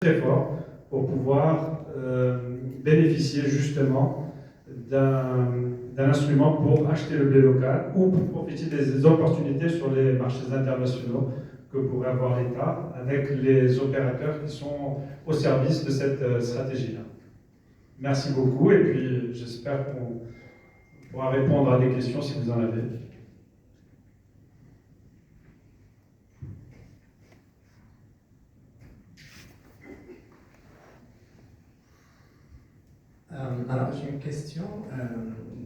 très fort pour pouvoir bénéficier justement d'un instrument pour acheter le blé local ou pour profiter des opportunités sur les marchés internationaux que pourrait avoir l'État avec les opérateurs qui sont au service de cette stratégie-là. Merci beaucoup et puis j'espère qu'on pourra répondre à des questions si vous en avez. Alors, j'ai une question.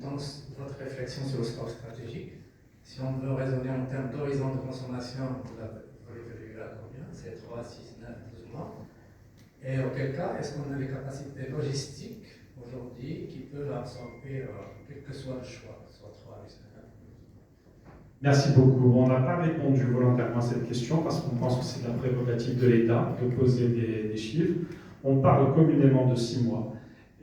Dans votre réflexion sur le stock stratégique, si on veut raisonner en termes d'horizon de consommation, vous l'évaluez à combien? C'est 3, 6, 9, 12 mois. Et auquel cas, est-ce qu'on a des capacités logistiques aujourd'hui qui peuvent absorber, quel que soit le choix, soit 3, 8, 9? Merci beaucoup. On n'a pas répondu volontairement à cette question parce qu'on pense que c'est la prérogative de l'État de poser des chiffres. On parle communément de 6 mois.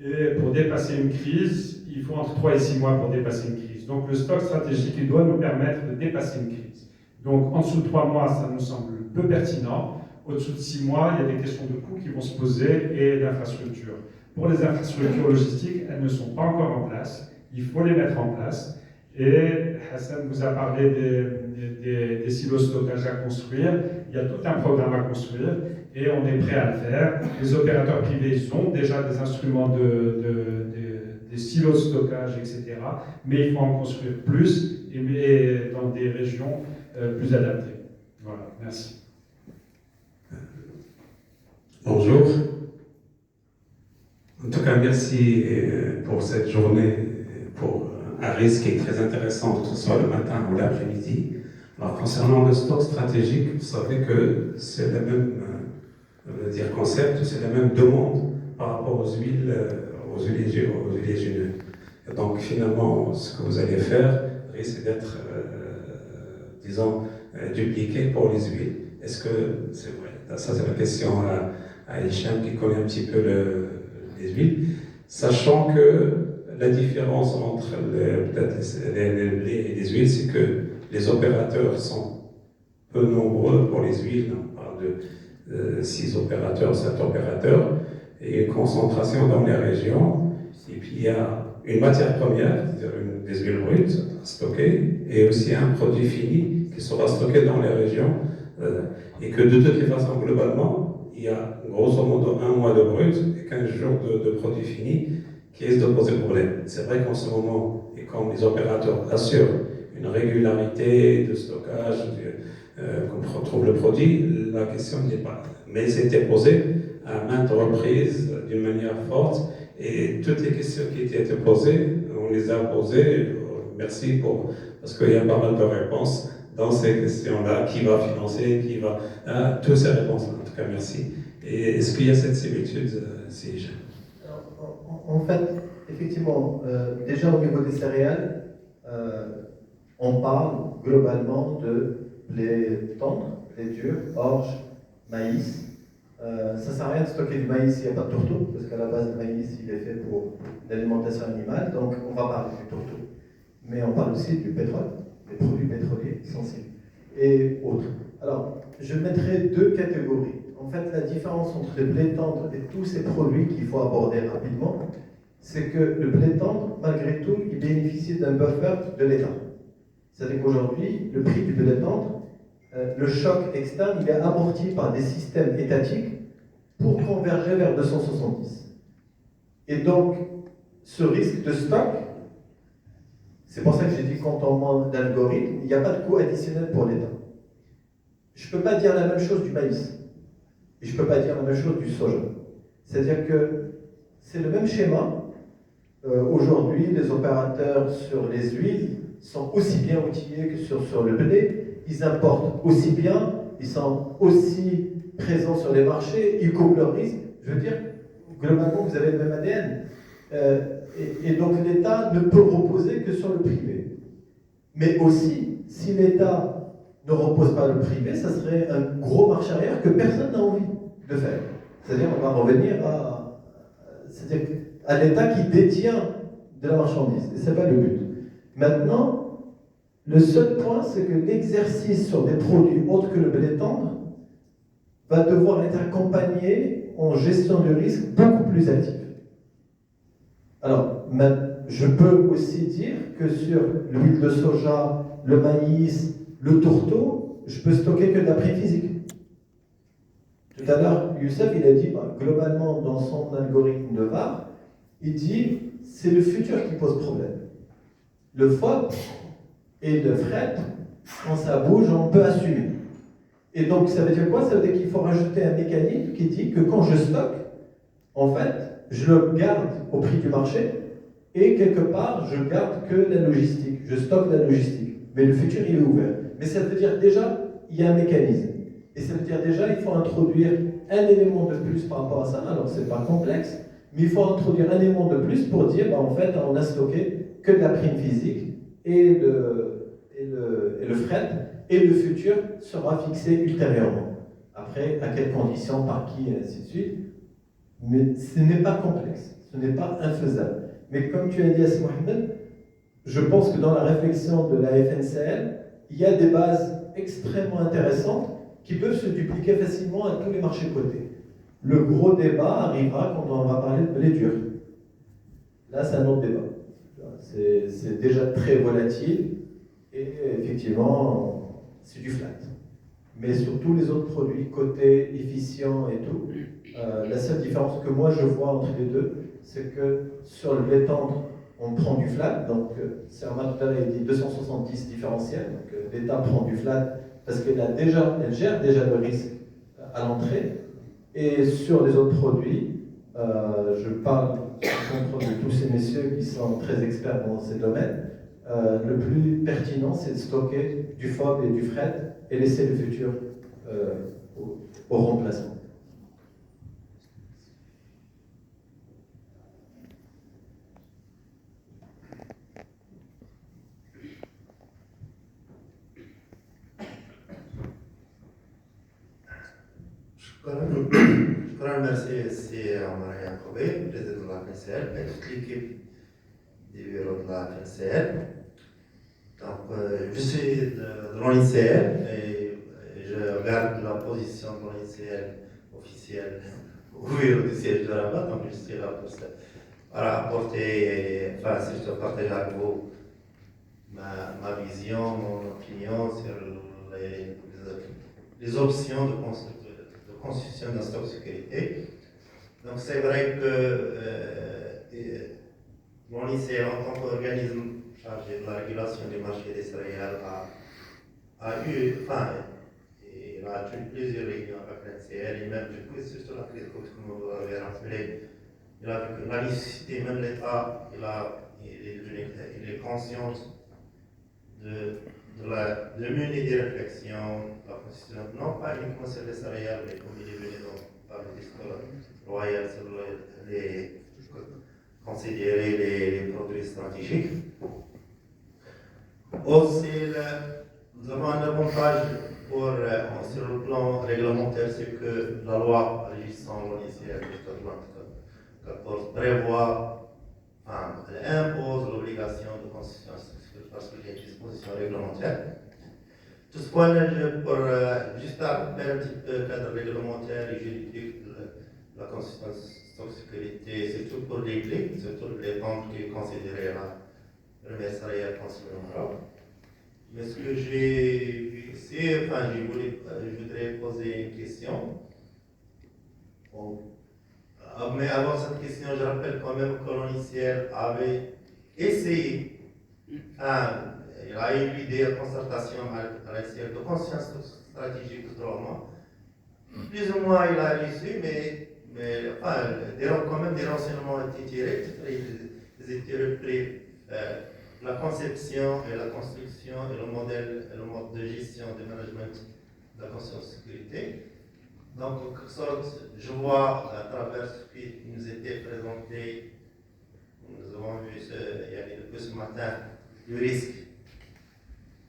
Et pour dépasser une crise, il faut entre 3 et 6 mois pour dépasser une crise. Donc le stock stratégique, il doit nous permettre de dépasser une crise. Donc en dessous de 3 mois, ça nous semble peu pertinent. Au-dessous de 6 mois, il y a des questions de coûts qui vont se poser et d'infrastructures. Pour les infrastructures logistiques, elles ne sont pas encore en place. Il faut les mettre en place. Et Hassan vous a parlé des silos de stockage à construire. Il y a tout un programme à construire et on est prêt à le faire. Les opérateurs privés, ils ont déjà des instruments des silos de stockage, etc. Mais il faut en construire plus et dans des régions plus adaptées. Voilà, merci. Bonjour. En tout cas, merci pour cette journée, pour un risque qui est très intéressant, que ce soit le matin ou l'après-midi. Alors, concernant le stock stratégique, vous savez que c'est le même concept, c'est la même demande par rapport aux huiles oléagineuses. Donc, finalement, ce que vous allez faire risque d'être, dupliqué pour les huiles. Est-ce que c'est vrai? Ça, c'est la question à Hicham qui connaît un petit peu les huiles. Sachant que la différence entre peut-être les blés et les huiles, c'est que les opérateurs sont peu nombreux pour les huiles. On parle de 6 opérateurs, 7 opérateurs, et une concentration dans les régions. Et puis il y a une matière première, c'est-à-dire des huiles brutes stockées, et aussi un produit fini qui sera stocké dans les régions. Et que de toutes les façons, globalement, il y a grosso modo 1 mois de brut et 15 jours de produits finis qui risquent de poser problème. C'est vrai qu'en ce moment, et comme les opérateurs assurent une régularité de stockage, qu'on retrouve le produit, la question n'est pas. Mais c'était posé à maintes reprises, d'une manière forte, et toutes les questions qui étaient posées, on les a posées. Merci parce qu'il y a pas mal de réponses dans ces questions-là. Qui va financer, qui va... toutes ces réponses-là, en tout cas, merci. Et est-ce qu'il y a cette similitude, Sige? En fait, effectivement, déjà au niveau des céréales, on parle globalement de blé tendre, blé dur, orge, maïs. Ça ne sert à rien de stocker du maïs s'il n'y a pas de tourteau, parce qu'à la base, le maïs, il est fait pour l'alimentation animale, donc on va parler du tourteau. Mais on parle aussi du pétrole, des produits pétroliers sensibles, et autres. Alors, je mettrai 2 catégories. En fait, la différence entre le blé tendre et tous ces produits qu'il faut aborder rapidement, c'est que le blé tendre, malgré tout, il bénéficie d'un buffer de l'État. C'est-à-dire qu'aujourd'hui, le prix du blé tendre, le choc externe, il est amorti par des systèmes étatiques pour converger vers 270. Et donc, ce risque de stock, c'est pour ça que j'ai dit quand on manque d'algorithme, il n'y a pas de coût additionnel pour l'État. Je ne peux pas dire la même chose du maïs. Et je ne peux pas dire la même chose du soja. C'est-à-dire que c'est le même schéma. Aujourd'hui, les opérateurs sur les huiles sont aussi bien outillés que sur le blé. Ils importent aussi bien, ils sont aussi présents sur les marchés, ils couvrent leurs risques. Je veux dire, globalement, vous avez le même ADN. Et donc l'État ne peut reposer que sur le privé. Mais aussi, si l'État ne repose pas le privé, ça serait un gros marche arrière que personne n'a envie de faire. C'est-à-dire on va revenir à l'État qui détient de la marchandise. Et ce n'est pas le but. Maintenant, le seul point, c'est que l'exercice sur des produits autres que le blé tendre va devoir être accompagné en gestion de risque beaucoup plus active. Alors, je peux aussi dire que sur l'huile de soja, le maïs, le tourteau, je peux stocker que de la prime physique. Tout à l'heure, Youssef, il a dit, globalement, dans son algorithme de VAR, il dit, c'est le futur qui pose problème. Le FOB et le fret, quand ça bouge, on peut assumer. Et donc, ça veut dire quoi? Ça veut dire qu'il faut rajouter un mécanisme qui dit que quand je stocke, en fait, je le garde au prix du marché et quelque part, je garde que la logistique. Je stocke la logistique. Mais le futur, il est ouvert. Mais ça veut dire déjà, il y a un mécanisme. Et ça veut dire déjà, il faut introduire un élément de plus par rapport à ça. Alors, c'est pas complexe, mais il faut introduire un élément de plus pour dire, en fait, on a stocké que de la prime physique et le fret, et le futur sera fixé ultérieurement. Après, à quelles conditions, par qui, et ainsi de suite. Mais ce n'est pas complexe, ce n'est pas infaisable. Mais comme tu as dit, Assi Mohamed, je pense que dans la réflexion de la FNCL, il y a des bases extrêmement intéressantes qui peuvent se dupliquer facilement à tous les marchés cotés. Le gros débat arrivera quand on va parler de blé dur. Là, c'est un autre débat. C'est déjà très volatile et effectivement, c'est du flat. Mais sur tous les autres produits cotés, efficients et tout, la seule différence que moi je vois entre les deux, c'est que sur le blé tendre, on prend du flat. Donc, Serma tout à l'heure, il dit 270 différentiels. Donc, l'État prend du flat parce qu'elle gère déjà le risque à l'entrée. Et sur les autres produits, je parle sous contrôle de tous ces messieurs qui sont très experts dans ces domaines. Le plus pertinent, c'est de stocker du FOB et du fret et laisser le futur au remplacement. شكرا merci السي عمر يعقوبي président de la FNCL et toute l'équipe du bureau de la FNCL. Donc, je suis de l'ONICL et je garde la position de l'ONICL officielle au bureau du siège de Rabat, donc je suis là pour apporter, surtout partager avec vous ma vision, mon opinion sur les options de constitution d'un stock de sécurité. Donc c'est vrai que l'ONICL en tant qu'organisme chargé de la régulation du marché des céréales a eu plusieurs réunions avec l'NCL et même du coup, surtout la crise comme vous l'avez rappelé, il a vu que la nécessité, même l'État, il est conscient de mener des réflexions, la constitution, non pas uniquement sur les céréales, mais comme il est venu par le discours royal sur considérer les produits stratégiques. Aussi, nous avons un avantage sur le plan réglementaire, c'est que la loi régissant l'ONICL 14 prévoit, elle impose l'obligation de constitution parce qu'il y a des dispositions réglementaires. Toutefois, pour juste faire un petit peu le cadre réglementaire et juridique de la constitution de sécurité, surtout pour les clés, surtout les banques qui est considéré la première céréale consommée en Europe. Mais ce que j'ai vu ici, je voudrais poser une question. Bon. Mais avant cette question, je rappelle quand même que l'ONICL avait essayé, il a eu l'idée de concertation à l'NCL de conscience stratégique de 3 mois. Plus ou moins, il a réussi, mais quand même des renseignements ont été tirés, ils étaient repris. La conception et la construction et le mode de gestion du management de la conscience de sécurité. Donc, en quelque sorte, je vois à travers ce qui nous était présenté, nous avons vu depuis ce matin, du risque.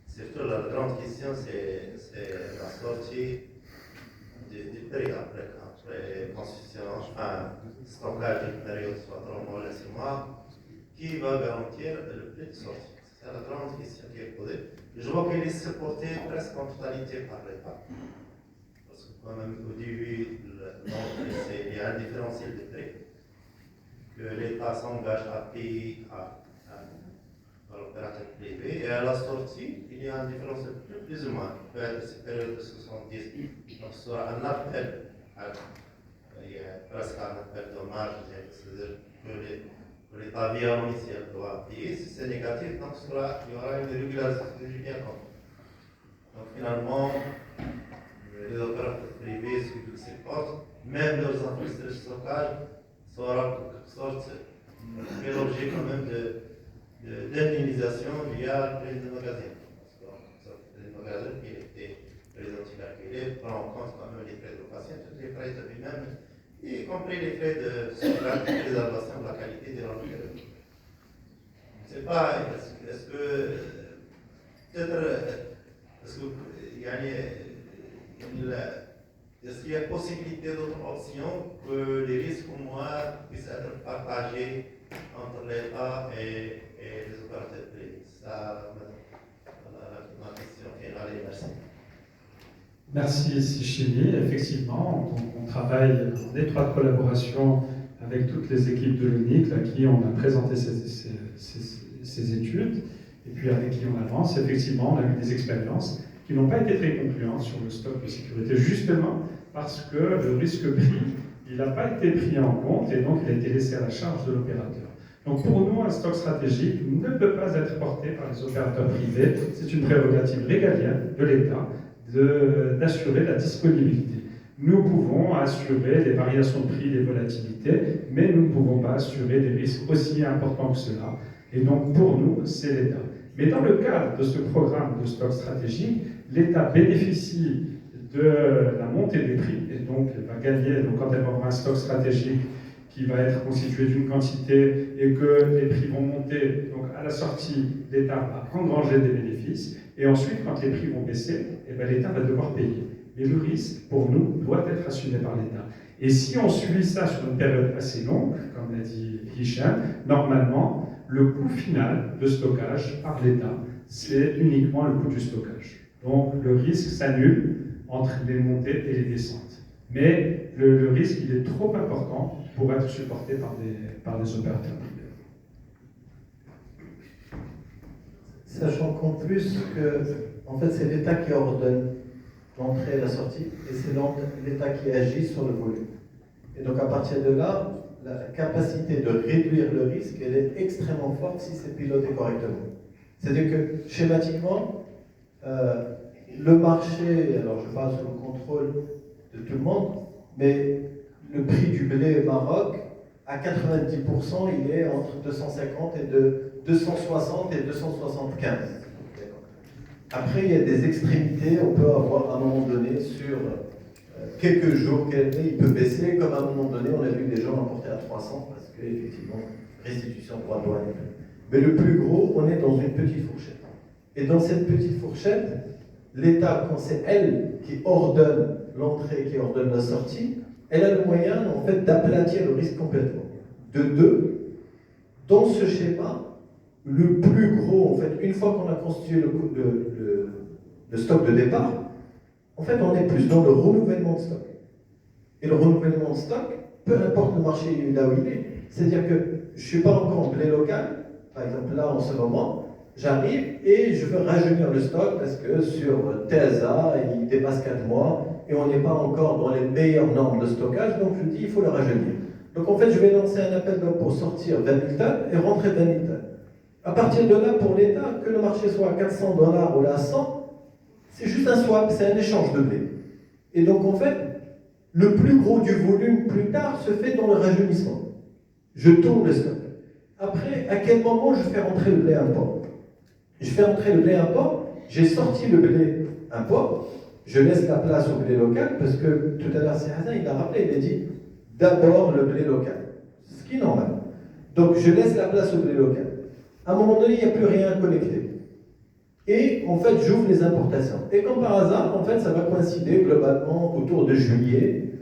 Surtout la grande question, c'est la sortie du prix après constitution, stockage d'une période, soit 3 mois, 6 mois. Qui va garantir le prix de sortie? C'est la grande question qui est posée. Je vois qu'elle est supportée presque en totalité par l'État. quand même au début, il y a un différentiel de prix que l'État s'engage à payer à l'opérateur privé, et à la sortie, il y a un différentiel plus ou moins, peut être supérieur de 70. Donc ce sera un appel, il y a presque un appel de marge, c'est-à-dire que l'État via l'OICR doit payer. Si c'est négatif, donc il y aura une régularisation du bien commun. Donc finalement, les opérateurs privés, ceux qui se portent, même leurs infrastructures de stockage, sortent fait l'objet quand même d'indemnisation via le prix de magasin. Le magasin qui était présenté calculé prend en compte quand même les frais de location, tous les frais de lui-même, y compris les frais de sauvegarde, de préservation de la qualité des locaux. Je ne sais pas, est-ce que peut-être est-ce qu'il y a possibilité d'autres options que les risques au moins puissent être partagés entre l'État et les opérateurs privés? Ça, ma question finale est merci. Merci Sichili. Effectivement, on travaille en étroite collaboration avec toutes les équipes de l'UNIC, à qui on a présenté ces études, et puis avec qui on avance. Effectivement, on a eu des expériences qui n'ont pas été très concluantes sur le stock de sécurité, justement parce que le risque prix, il n'a pas été pris en compte, et donc il a été laissé à la charge de l'opérateur. Donc pour nous, un stock stratégique ne peut pas être porté par les opérateurs privés. C'est une prérogative régalienne de l'État d'assurer la disponibilité. Nous pouvons assurer les variations de prix, les volatilités, mais nous ne pouvons pas assurer des risques aussi importants que cela. Et donc pour nous, c'est l'État. Mais dans le cadre de ce programme de stock stratégique, l'État bénéficie de la montée des prix, et donc va gagner, donc quand elle va avoir un stock stratégique qui va être constitué d'une quantité et que les prix vont monter, donc à la sortie, l'État va engranger des bénéfices, et ensuite, quand les prix vont baisser, eh bien, l'État va devoir payer. Mais le risque, pour nous, doit être assumé par l'État. Et si on suit ça sur une période assez longue, comme l'a dit Hicham, normalement, le coût final de stockage par l'État, c'est uniquement le coût du stockage. Donc le risque s'annule entre les montées et les descentes. Mais le risque, il est trop important pour être supporté par des opérateurs privés. Sachant qu'en plus, en fait, c'est l'État qui ordonne l'entrée et la sortie, et c'est l'État qui agit sur le volume. Et donc à partir de là, la capacité de réduire le risque, elle est extrêmement forte si c'est piloté correctement. C'est-à-dire que schématiquement, le marché, alors je parle sous le contrôle de tout le monde, mais le prix du blé au Maroc, à 90%, il est entre 250 et 260 et 275. Après, il y a des extrémités, on peut avoir à un moment donné sur quelques jours, il peut baisser, comme à un moment donné, on a vu des gens importer à 300 parce qu'effectivement, restitution de droits de douane. Mais le plus gros, on est dans une petite fourchette. Et dans cette petite fourchette, l'État, quand c'est elle qui ordonne l'entrée, qui ordonne la sortie, elle a le moyen en fait d'aplatir le risque complètement. De deux, dans ce schéma, le plus gros, en fait, une fois qu'on a constitué le stock de départ, en fait, on est plus dans le renouvellement de stock. Et le renouvellement de stock, peu importe le marché là où il est, c'est-à-dire que je ne suis pas encore en blé local, par exemple là en ce moment, j'arrive et je veux rajeunir le stock parce que sur TSA, il dépasse 4 mois et on n'est pas encore dans les meilleures normes de stockage, donc je dis il faut le rajeunir. Donc en fait, je vais lancer un appel d'offres pour sortir 20 000 tonnes et rentrer 20 000 tonnes. À partir de là, pour l'État, que le marché soit à $400 ou là à 100, c'est juste un swap, c'est un échange de blé. Et donc en fait, le plus gros du volume plus tard se fait dans le rajeunissement. Je tourne le stock. Après, à quel moment je fais rentrer le blé import? Je fais rentrer le blé import, j'ai sorti le blé import, je laisse la place au blé local, parce que tout à l'heure, c'est Hassan, il a rappelé, il a dit d'abord le blé local. Ce qui est normal. Donc je laisse la place au blé local. À un moment donné, il n'y a plus rien à collecter. Et en fait, j'ouvre les importations. Et comme par hasard, en fait, ça va coïncider globalement autour de juillet,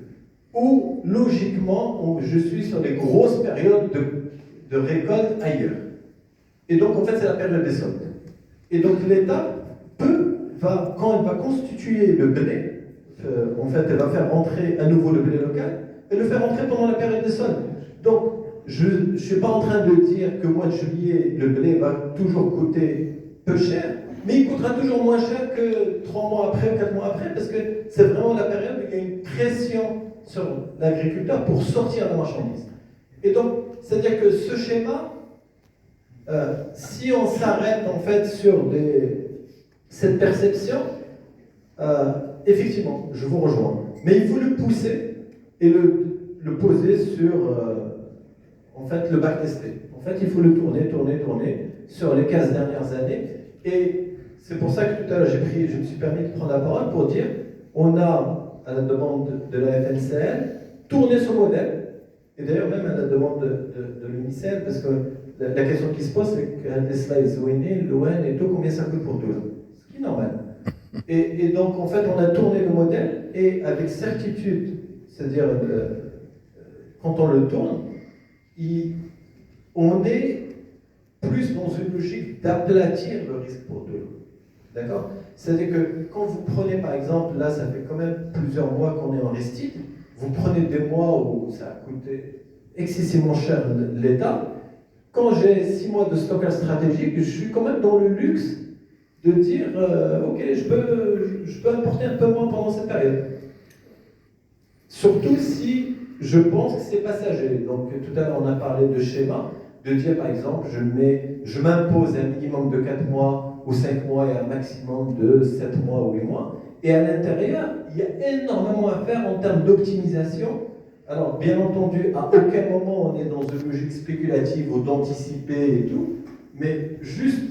où logiquement, je suis sur des grosses périodes de récolte ailleurs. Et donc, en fait, c'est la période des soldes. Et donc, l'État quand il va constituer le blé, en fait, elle va faire entrer à nouveau le blé local et le faire entrer pendant la période des soldes. Donc, je ne suis pas en train de dire que au mois de juillet, le blé va toujours coûter peu cher, mais il coûtera toujours moins cher que 3 mois après ou 4 mois après, parce que c'est vraiment la période où il y a une pression sur l'agriculteur pour sortir la marchandise. Et donc, c'est-à-dire que ce schéma, si on s'arrête en fait sur cette perception, effectivement, je vous rejoins. Mais il faut le pousser et le poser sur en fait, le backtester. En fait, il faut le tourner sur les 15 dernières années. Et c'est pour ça que tout à l'heure, je me suis permis de prendre la parole pour dire on a, à la demande de la FNCL, tourné ce modèle. Et d'ailleurs, même à la demande de l'UNICEF, parce que la question qui se pose, c'est que les slides l'ON et tout, combien ça coûte pour 12 ans. Ce qui est normal. Et donc, en fait, on a tourné le modèle et avec certitude, c'est-à-dire quand on le tourne, on est plus dans une logique d'aplatir le risque pour 2 ans. D'accord? C'est-à-dire que quand vous prenez, par exemple, là, ça fait quand même plusieurs mois qu'on est en restite, vous prenez des mois où ça a coûté excessivement cher l'État. Quand j'ai 6 mois de stockage stratégique, je suis quand même dans le luxe de dire ok, je peux importer un peu moins pendant cette période. Surtout si je pense que c'est passager. Donc tout à l'heure on a parlé de schéma, de dire par exemple je m'impose un minimum de 4 mois ou 5 mois et un maximum de 7 mois ou 8 mois. Et à l'intérieur, il y a énormément à faire en termes d'optimisation. Alors bien entendu, à aucun moment on est dans une logique spéculative ou d'anticiper et tout, mais juste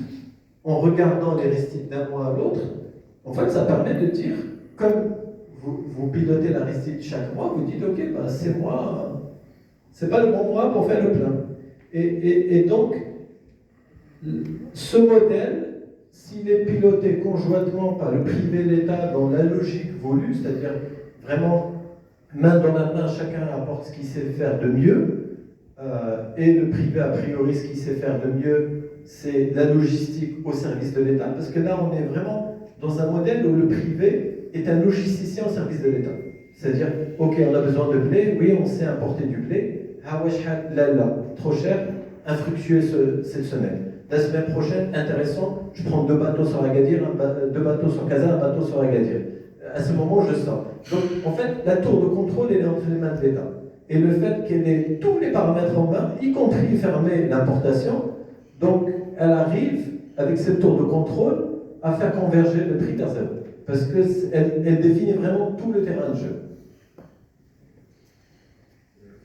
en regardant les restites d'un mois à l'autre, en fait, ça permet de dire, comme vous pilotez la restite chaque mois, vous dites, ok, ben, c'est moi, c'est pas le bon mois pour faire le plein. Et donc, ce modèle, s'il est piloté conjointement par le privé et l'État dans la logique voulue, c'est-à-dire vraiment main dans la main, chacun apporte ce qu'il sait faire de mieux, et le privé, a priori, ce qu'il sait faire de mieux, c'est la logistique au service de l'État, parce que là, on est vraiment dans un modèle où le privé est un logisticien au service de l'État. C'est-à-dire, ok, on a besoin de blé, oui, on sait importer du blé, trop cher, infructueux cette semaine. La semaine prochaine, intéressant, je prends 2 bateaux sur Agadir, 2 bateaux sur Casa, un bateau sur Agadir. À ce moment, je sors. Donc, en fait, la tour de contrôle, elle est entre les mains de l'État. Et le fait qu'elle ait tous les paramètres en main, y compris fermer l'importation, donc elle arrive, avec cette tour de contrôle, à faire converger le prix vers zéro. Parce qu'elle définit vraiment tout le terrain de jeu.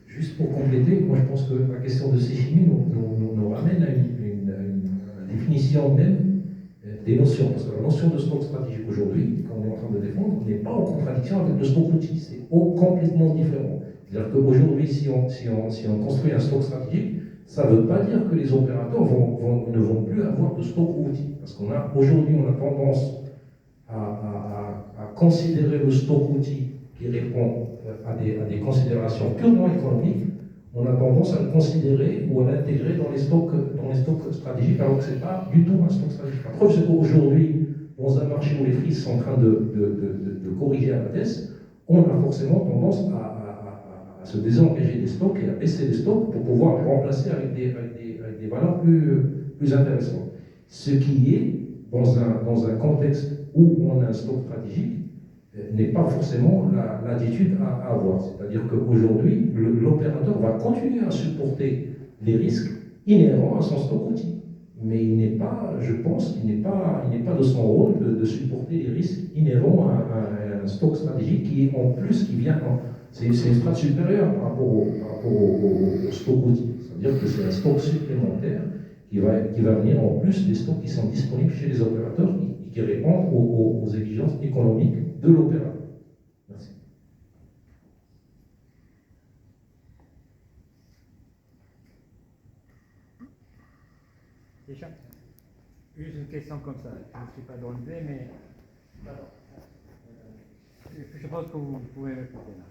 Juste pour compléter, moi je pense que la question de ces chimies nous ramène à une définition même des notions. Parce que la notion de stock stratégique aujourd'hui, qu'on est en train de défendre, n'est pas en contradiction avec le stock outil. C'est complètement différent. C'est-à-dire qu'aujourd'hui, si on construit un stock stratégique, ça ne veut pas dire que les opérateurs ne vont plus avoir de stock outil. Parce qu'aujourd'hui, on a tendance à considérer le stock outil qui répond à des considérations purement économiques, on a tendance à le considérer ou à l'intégrer dans les stocks stratégiques, alors que ce n'est pas du tout un stock stratégique. La preuve, c'est qu'aujourd'hui, dans un marché où les prix sont en train de corriger à la baisse, on a forcément tendance à se désengager des stocks et à baisser les stocks pour pouvoir les remplacer avec des valeurs plus intéressantes. Ce qui est, dans un contexte où on a un stock stratégique, n'est pas forcément l'attitude à avoir. C'est-à-dire qu'aujourd'hui, l'opérateur va continuer à supporter les risques inhérents à son stock outil. Mais il n'est pas, je pense, il n'est pas de son rôle de supporter les risques inhérents à un stock stratégique qui, en plus, qui vient... C'est une strate supérieure par rapport au stock outil. C'est-à-dire que c'est un stock supplémentaire qui va venir en plus des stocks qui sont disponibles chez les opérateurs qui répondent aux exigences économiques de l'opérateur. Merci. Déjà, juste une question comme ça. Je ne suis pas dans le blé, mais je pense que vous pouvez répondre là.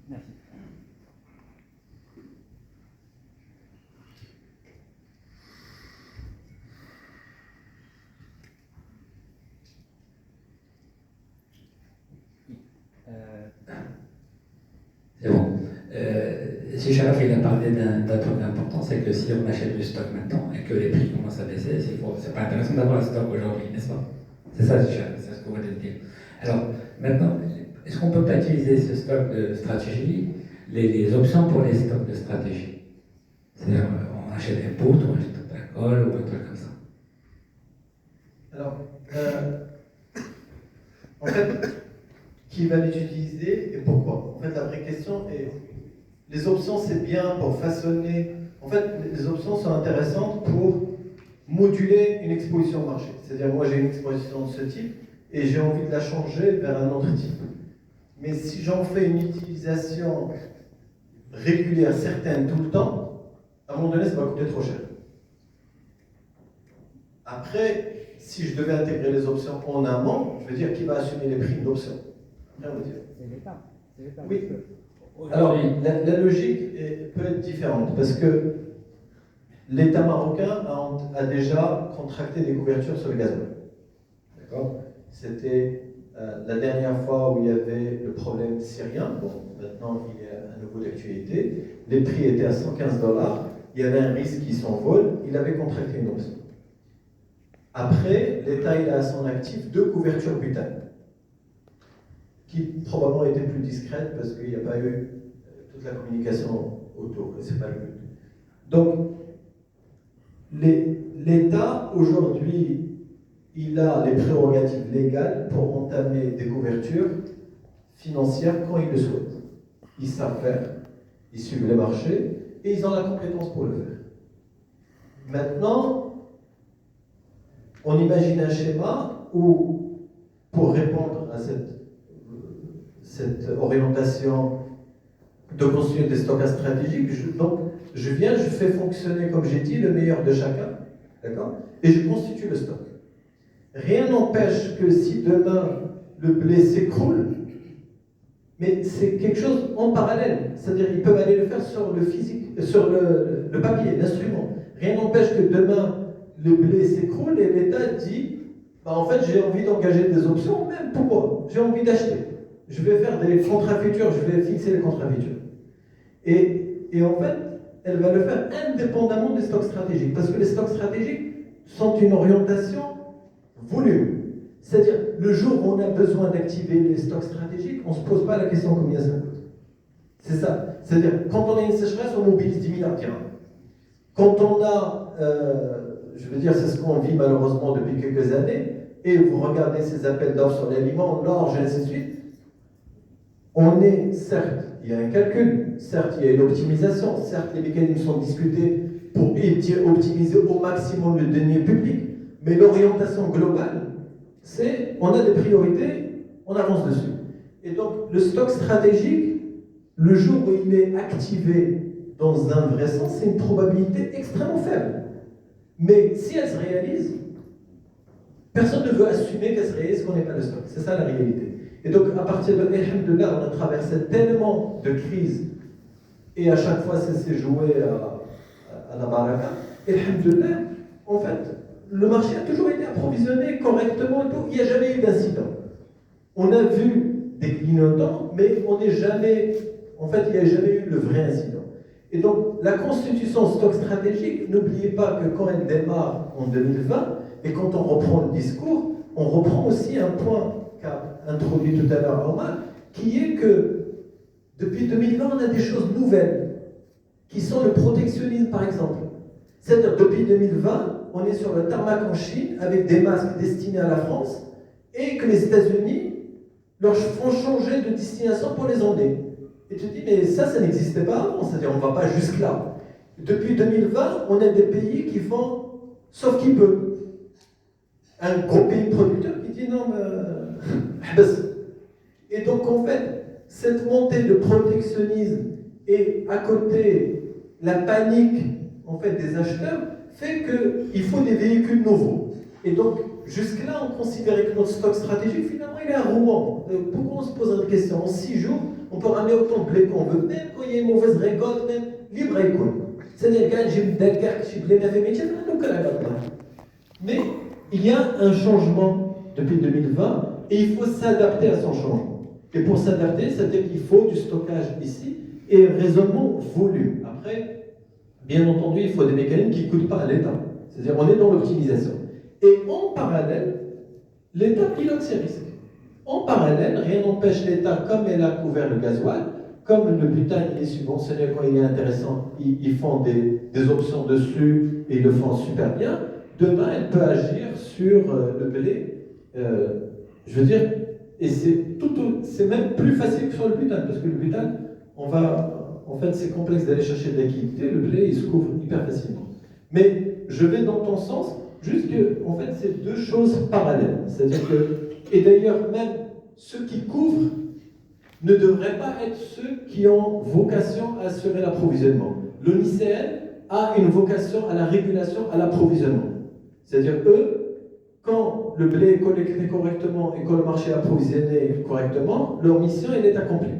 Merci. Si Sharaf il a parlé d'un truc important, c'est que si on achète du stock maintenant et que les prix commencent à baisser, c'est pas intéressant d'avoir un stock aujourd'hui, n'est-ce pas? C'est ça, Sharaf, c'est ce qu'on va dire. Alors, maintenant, est-ce qu'on ne peut pas utiliser ce stock de stratégie, les options pour les stocks de stratégie? C'est-à-dire, on achète des poutres, on achète de l'alcool ou un truc comme ça. Alors, en fait, qui va les utiliser et pourquoi? En fait, la vraie question est, les options c'est bien pour façonner, en fait, les options sont intéressantes pour moduler une exposition au marché. C'est-à-dire, moi j'ai une exposition de ce type et j'ai envie de la changer vers un autre type. Mais si j'en fais une utilisation régulière, certaine, tout le temps, à un moment donné, ça va coûter trop cher. Après, si je devais intégrer les options en amont, je veux dire qui va assumer les prix de l'option. C'est l'État. Oui. Alors, la logique peut être différente parce que l'État marocain a déjà contracté des couvertures sur le gazole. D'accord? C'était la dernière fois où il y avait le problème syrien. Bon, maintenant il est à nouveau d'actualité. Les prix étaient à 115 $. Il y avait un risque qui s'envole. Il avait contracté une option. Après, l'État il a à son actif 2 couvertures butane, qui probablement étaient plus discrètes parce qu'il n'y a pas eu toute la communication autour, et ce n'est pas le but. Donc, l'État, aujourd'hui, il a les prérogatives légales pour entamer des couvertures financières quand il le souhaite. Ils savent faire, ils suivent les marchés, et ils ont la compétence pour le faire. Maintenant, on imagine un schéma où, pour répondre à cette orientation de construire des stocks stratégiques, je fais fonctionner, comme j'ai dit, le meilleur de chacun, d'accord? Et je constitue le stock. Rien n'empêche que si demain le blé s'écroule, mais c'est quelque chose en parallèle, c'est-à-dire ils peuvent aller le faire sur le physique, sur le papier, l'instrument. Rien n'empêche que demain le blé s'écroule et l'État dit en fait j'ai envie d'engager des options, même pourquoi? J'ai envie d'acheter. Je vais faire des contrats futurs, je vais fixer les contrats futurs. Et en fait, elle va le faire indépendamment des stocks stratégiques, parce que les stocks stratégiques sont une orientation volume. C'est-à-dire, le jour où on a besoin d'activer les stocks stratégiques, on ne se pose pas la question combien ça coûte. C'est ça. C'est-à-dire, quand on a une sécheresse, on mobilise 10 milliards de dirhams. Quand on a, je veux dire, c'est ce qu'on vit malheureusement depuis quelques années, et vous regardez ces appels d'offres sur l'aliment, l'orge, et ainsi de suite, on est, certes, il y a un calcul, certes, il y a une optimisation, certes, les mécanismes sont discutés pour optimiser au maximum le denier public, mais l'orientation globale, c'est, on a des priorités, on avance dessus. Et donc, le stock stratégique, le jour où il est activé dans un vrai sens, c'est une probabilité extrêmement faible. Mais si elle se réalise, personne ne veut assumer qu'elle se réalise qu'on n'ait pas de stock. C'est ça la réalité. Et donc, à partir de là, on a traversé tellement de crises, et à chaque fois, ça s'est joué à la baraka. Et alhamdoulilah, en fait, le marché a toujours été approvisionné correctement et tout. Il n'y a jamais eu d'incident. On a vu des clignotants, mais on n'est jamais, en fait, il n'y a jamais eu le vrai incident. Et donc, la constitution stock stratégique, n'oubliez pas que quand elle démarre en 2020, et quand on reprend le discours, on reprend aussi un point qu'a introduit tout à l'heure Omar, qui est que depuis 2020, on a des choses nouvelles, qui sont le protectionnisme par exemple. C'est-à-dire, depuis 2020, on est sur le tarmac en Chine, avec des masques destinés à la France, et que les États-Unis leur font changer de destination pour les emmener. Et tu te dis, mais ça n'existait pas avant, c'est-à-dire on ne va pas jusque-là. Depuis 2020, on a des pays qui font, sauf qui peut. Un gros pays producteur qui dit non, et donc en fait, cette montée de protectionnisme et à côté la panique en fait des acheteurs fait qu'il faut des véhicules nouveaux. Et donc jusque-là, on considérait que notre stock stratégique finalement il est à Rouen. Pourquoi on se pose une question? En 6 jours, on peut ramener autant de blé qu'on veut, même quand il y a une mauvaise récolte, même libre à école. C'est-à-dire que j'ai une décarte, j'ai blé d'affaires métiers, mais il y a un changement depuis 2020 et il faut s'adapter à son changement. Et pour s'adapter, c'est-à-dire qu'il faut du stockage ici et raisonnement volume. Après, bien entendu, il faut des mécanismes qui ne coûtent pas à l'État. C'est-à-dire on est dans l'optimisation. Et en parallèle, l'État pilote ses risques. En parallèle, rien n'empêche l'État, comme elle a couvert le gasoil, comme le butane est subventionné quand il est intéressant, ils font des options dessus et ils le font super bien. Demain, elle peut agir sur le blé. Je veux dire, et c'est même plus facile que sur le butane, parce que le butane, en fait, c'est complexe d'aller chercher de liquidité. Le blé, il se couvre hyper facilement. Mais je vais dans ton sens, juste que, en fait, c'est deux choses parallèles. C'est-à-dire que, et d'ailleurs, même ceux qui couvrent ne devraient pas être ceux qui ont vocation à assurer l'approvisionnement. L'ONICN a une vocation à la régulation, à l'approvisionnement. C'est-à-dire eux, quand le blé est collecté correctement et quand le marché est approvisionné correctement, leur mission elle est accomplie.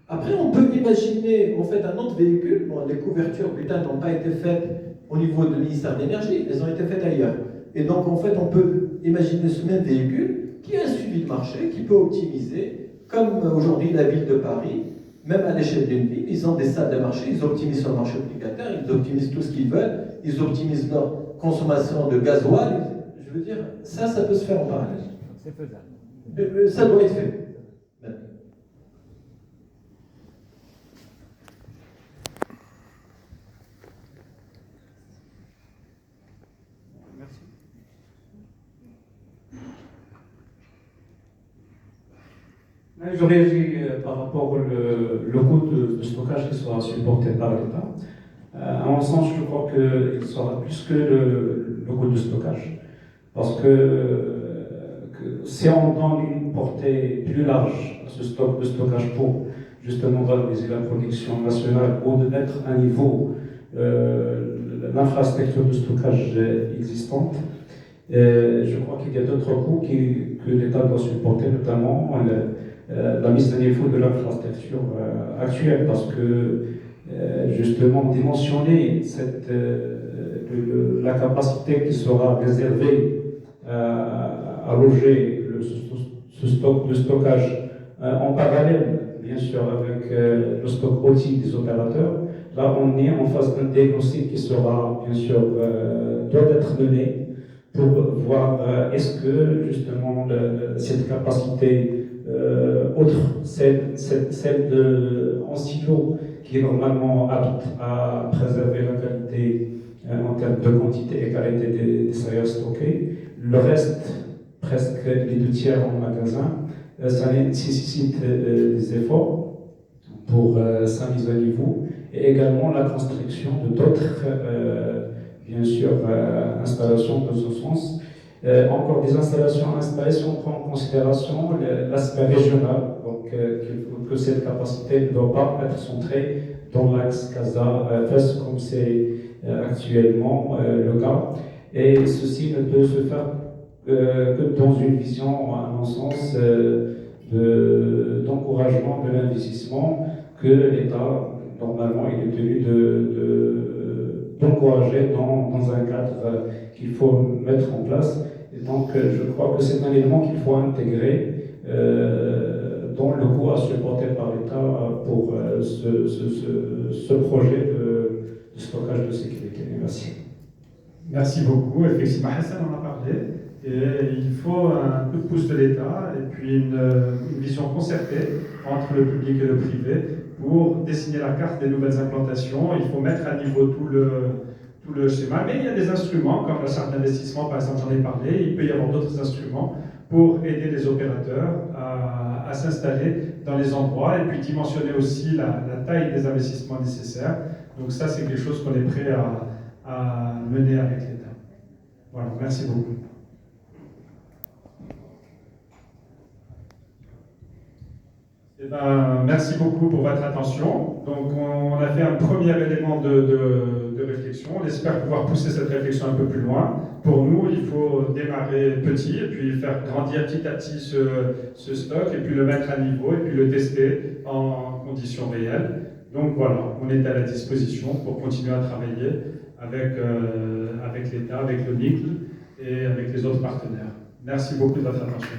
Après, on peut imaginer en fait un autre véhicule. Bon, les couvertures butane n'ont pas été faites au niveau du ministère de l'Énergie, elles ont été faites ailleurs. Et donc en fait, on peut imaginer ce même véhicule qui a un suivi de marché, qui peut optimiser. Comme aujourd'hui la ville de Paris, même à l'échelle d'une ville, ils ont des salles de marché, ils optimisent sur le marché obligataire, ils optimisent tout ce qu'ils veulent, ils optimisent leur consommation de gasoil. Je veux dire, ça peut se faire en parallèle. C'est faisable. Ça doit être fait. Je réagis par rapport au coût de stockage qui sera supporté par l'État. À mon sens, je crois qu'il sera plus que le coût de stockage. Parce que si on donne une portée plus large à ce stock de stockage pour justement valoriser la production nationale ou de mettre à niveau l'infrastructure de stockage existante, je crois qu'il y a d'autres coûts que l'État doit supporter, notamment la mise à niveau de l'infrastructure actuelle, parce que justement dimensionner la capacité qui sera réservée à loger ce stock de stockage en parallèle, bien sûr, avec le stock outil des opérateurs. Là, on est en phase d'un diagnostic qui sera, bien sûr, doit être mené pour voir est-ce que justement cette capacité autre, celle en silo, qui est normalement apte à préserver la qualité en termes de quantité et qualité des céréales stockées. Le reste, presque les 2/3 en magasin, ça nécessite des efforts pour sa mise à niveau et également la construction de d'autres, bien sûr, installations dans ce sens. Encore des installations installées si on prend en considération l'aspect régional, donc que cette capacité ne doit pas être centrée dans l'axe Casa-Fès comme c'est actuellement le cas. Et ceci ne peut se faire que dans une vision, à mon sens, d'encouragement de l'investissement que l'État, normalement, il est tenu d'encourager dans un cadre qu'il faut mettre en place. Et donc, je crois que c'est un élément qu'il faut intégrer dans le coût à supporter par l'État pour ce projet de stockage de sécurité. Merci. Merci beaucoup. Effectivement, Hassan en a parlé. Et il faut un coup de pouce de l'État et puis une vision concertée entre le public et le privé pour dessiner la carte des nouvelles implantations. Il faut mettre à niveau tout le schéma. Mais il y a des instruments, comme la charte d'investissement, par exemple, j'en ai parlé. Il peut y avoir d'autres instruments pour aider les opérateurs à s'installer dans les endroits et puis dimensionner aussi la taille des investissements nécessaires. Donc ça, c'est quelque chose qu'on est prêt à mener avec l'État. Voilà, merci beaucoup. Eh ben, merci beaucoup pour votre attention. Donc, on a fait un premier élément de réflexion. On espère pouvoir pousser cette réflexion un peu plus loin. Pour nous, il faut démarrer petit et puis faire grandir petit à petit ce stock et puis le mettre à niveau et puis le tester en conditions réelles. Donc voilà, on est à la disposition pour continuer à travailler avec l'État, avec le NICL et avec les autres partenaires. Merci beaucoup de votre attention.